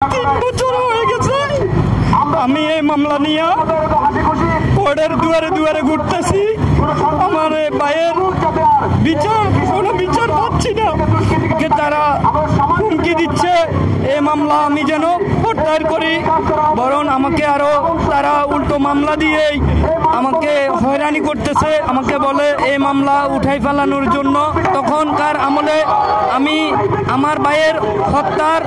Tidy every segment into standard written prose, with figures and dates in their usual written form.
3 বছর হয়ে গেছে আমি এই মামলা নিয়ে কোর্টের দুয়ারে দুয়ারে ঘুরতেছি। আমার ভাইয়ের কোনো বিচার পাচ্ছি না। তারা হুমকি দিচ্ছে এই মামলা আমি যেন প্রত্যাহার করি, বরং আমাকে আরো তারা উল্টো মামলা দিয়েই আমাকে হয়রানি করতেছে। আমাকে বলে এই মামলা উঠাই ফেলানোর জন্য। তখনকার আমলে আমি আমার ভাইয়ের হত্যার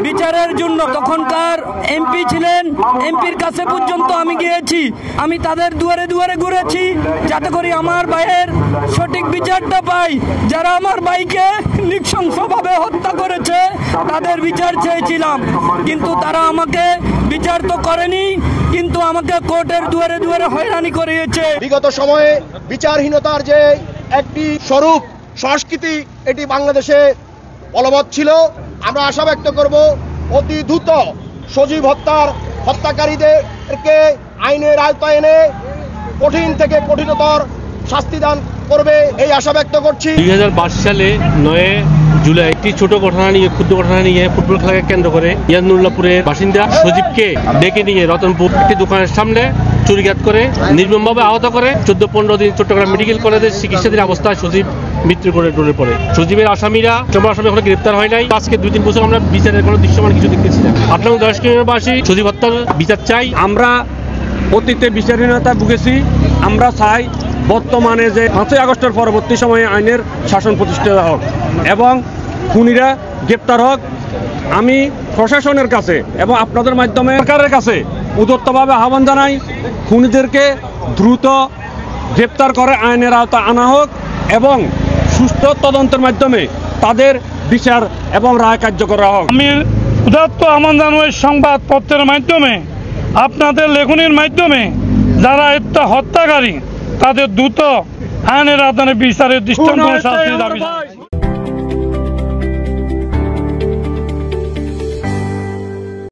বিচারের জন্য তখনকার এমপি ছিলেন, এমপির কাছে পর্যন্ত আমি গিয়েছি। আমি তাদের দুয়ারে দুয়ারে ঘুরেছি যাতে করে আমার ভাইয়ের সঠিক বিচারটা পাই। যারা আমার ভাইকে নৃশংসভাবে হত্যা করেছে তাদের বিচার চেয়েছিলাম, কিন্তু তারা আমাকে বিচার তো করেনি, কিন্তু আমাকে কোর্টের দুয়ারে দুয়ারে হয়রানি করিয়েছে। বিগত সময়ে বিচারহীনতার যে একটি স্বরূপ সংস্কৃতি এটি বাংলাদেশে বলবৎ ছিল। আমরা আশা ব্যক্ত করব অতি দ্রুত সজীব হত্যাকারীদেরকে আইনের আওতায় এনে কঠিন থেকে কঠিনতর শাস্তি দান করবে এই আশা ব্যক্ত করছি। 2022 সালে 9 জুলাই একটি ছোট ঘটনা নিয়ে, ক্ষুদ্র ঘটনা নিয়ে ফুটবল খেলাকে কেন্দ্র করে ইয়ানুল্লাহপুরের বাসিন্দা সজীবকে ডেকে নিয়ে রতনপুর একটি দোকানের সামনে চুরিঘাত করে নির্মমভাবে আহত করে 14-15 দিন চট্টগ্রাম মেডিকেল কলেজে চিকিৎসাধীন অবস্থায় সজীব মৃত্যু করে ডলে পড়ে। সজীবের আসামিরা এখনো গ্রেপ্তার হয় নাই। আজকে 2-3 বছর আমরা বিচারের কোনো দৃশ্যমান কিছু দেখতেছি না। 8 কিলোবাসী সজীব হত্যার বিচার চাই। আমরা অতীতে বিচারহীনতা ভুগেছি। আমরা চাই বর্তমানে যে 5ই আগস্টের পরবর্তী সময়ে আইনের শাসন প্রতিষ্ঠিত হোক এবং খুনিরা গ্রেপ্তার হোক। আমি প্রশাসনের কাছে এবং আপনাদের মাধ্যমে সরকারের কাছে উদাত্তভাবে আহ্বান জানাই, খুনিদেরকে দ্রুত গ্রেপ্তার করে আইনের আওতায় আনা হোক এবং সুষ্ঠু তদন্তের মাধ্যমে তাদের বিচার এবং রায় কার্যকর হোক। আমি উদাত্ত আহ্বান জানাই সংবাদপত্রের মাধ্যমে, আপনাদের লেখনীর মাধ্যমে যারা একটা হত্যাকারী তাদের দ্রুত আইনের আওতায় বিচারের দৃষ্টান্ত শাস্তি দাবি।